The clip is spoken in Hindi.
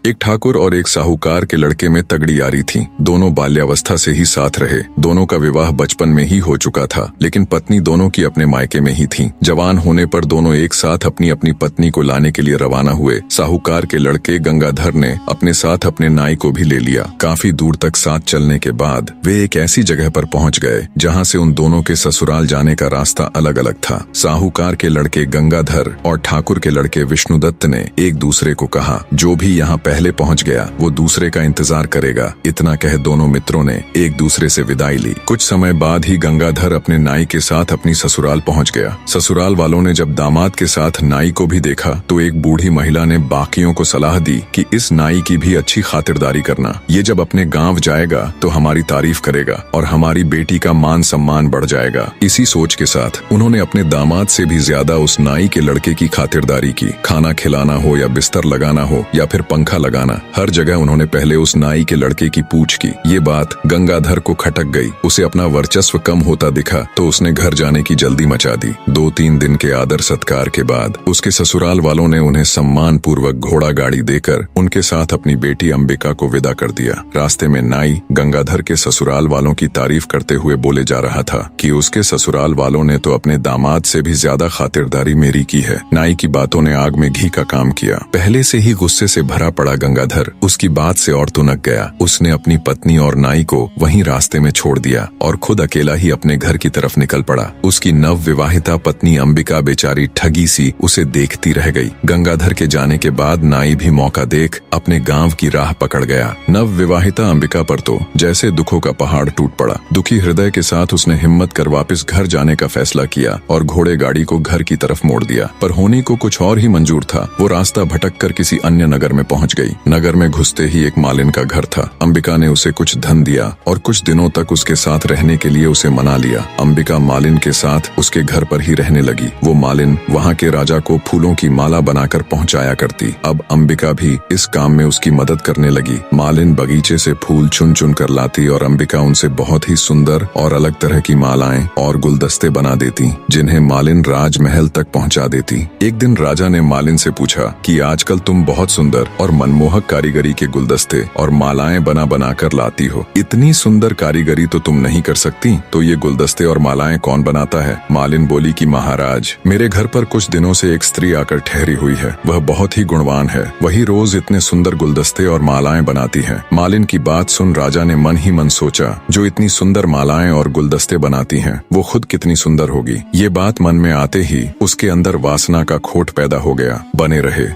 एक ठाकुर और एक साहूकार के लड़के में तगड़ी यारी थी। दोनों बाल्यावस्था से ही साथ रहे। दोनों का विवाह बचपन में ही हो चुका था, लेकिन पत्नी दोनों की अपने मायके में ही थी। जवान होने पर दोनों एक साथ अपनी अपनी पत्नी को लाने के लिए रवाना हुए। साहूकार के लड़के गंगाधर ने अपने साथ अपने नाई को भी ले लिया। काफी दूर तक साथ चलने के बाद वे एक ऐसी जगह पर पहुंच गए जहां से उन दोनों के ससुराल जाने का रास्ता अलग अलग था। साहूकार के लड़के गंगाधर और ठाकुर के लड़के विष्णुदत्त ने एक दूसरे को कहा, जो भी यहाँ पहले पहुंच गया वो दूसरे का इंतजार करेगा। इतना कह दोनों मित्रों ने एक दूसरे से विदाई ली। कुछ समय बाद ही गंगाधर अपने नाई के साथ अपनी ससुराल पहुंच गया। ससुराल वालों ने जब दामाद के साथ नाई को भी देखा तो एक बूढ़ी महिला ने बाकियों को सलाह दी कि इस नाई की भी अच्छी खातिरदारी करना। ये जब अपने गांव जाएगा तो हमारी तारीफ करेगा और हमारी बेटी का मान सम्मान बढ़ जाएगा। इसी सोच के साथ उन्होंने अपने दामाद से भी ज्यादा उस नाई के लड़के की खातिरदारी की। खाना खिलाना हो या बिस्तर लगाना हो या फिर पंखा लगाना, हर जगह उन्होंने पहले उस नाई के लड़के की पूछ की। ये बात गंगाधर को खटक गई। उसे अपना वर्चस्व कम होता दिखा तो उसने घर जाने की जल्दी मचा दी। 2-3 दिन के आदर सत्कार के बाद उसके ससुराल वालों ने उन्हें सम्मान पूर्वक घोड़ा गाड़ी देकर उनके साथ अपनी बेटी अंबिका को विदा कर दिया। रास्ते में नाई गंगाधर के ससुराल वालों की तारीफ करते हुए बोले जा रहा था कि उसके ससुराल वालों ने तो अपने दामाद से भी ज्यादा खातिरदारी मेरी की है। नाई की बातों ने आग में घी का काम किया। पहले से ही गुस्से से भरा पड़ा गंगाधर उसकी बात से और तुनक गया। उसने अपनी पत्नी और नाई को वहीं रास्ते में छोड़ दिया और खुद अकेला ही अपने घर की तरफ निकल पड़ा। उसकी नव विवाहिता पत्नी अंबिका बेचारी ठगी सी उसे देखती रह गई। गंगाधर के जाने के बाद नाई भी मौका देख अपने गांव की राह पकड़ गया। नव विवाहिता अंबिका पर तो जैसे दुखों का पहाड़ टूट पड़ा। दुखी हृदय के साथ उसने हिम्मत कर वापस घर जाने का फैसला किया और घोड़े गाड़ी को घर की तरफ मोड़ दिया। पर होने को कुछ और ही मंजूर था। वो रास्ता भटक कर किसी अन्य नगर में पहुंच गई। नगर में घुसते ही एक मालिन का घर था। अंबिका ने उसे कुछ धन दिया और कुछ दिनों तक उसके साथ रहने के लिए उसे मना लिया। अंबिका मालिन के साथ उसके घर पर ही रहने लगी। वो मालिन वहाँ के राजा को फूलों की माला बनाकर पहुँचाया करती। अब अंबिका भी इस काम में उसकी मदद करने लगी। मालिन बगीचे से फूल चुन चुन कर लाती और अंबिका उनसे बहुत ही सुंदर और अलग तरह की मालाएं और गुलदस्ते बना देती, जिन्हें मालिन राजमहल तक पहुँचा देती। एक दिन राजा ने मालिन से पूछा कि आजकल तुम बहुत सुंदर और मनमोहक कारीगरी के गुलदस्ते और मालाएं बना बना कर लाती हो। इतनी सुंदर कारीगरी तो तुम नहीं कर सकती, तो ये गुलदस्ते और मालाएं कौन बनाता है? मालिन बोली कि महाराज, मेरे घर पर कुछ दिनों से एक स्त्री आकर ठहरी हुई है। वह बहुत ही गुणवान है। वही रोज इतने सुंदर गुलदस्ते और मालाएं बनाती है। मालिन की बात सुन राजा ने मन ही मन सोचा, जो इतनी सुंदर मालाएं और गुलदस्ते बनाती हैं, वो खुद कितनी सुंदर होगी। ये बात मन में आते ही उसके अंदर वासना का खोट पैदा हो गया। बने रहे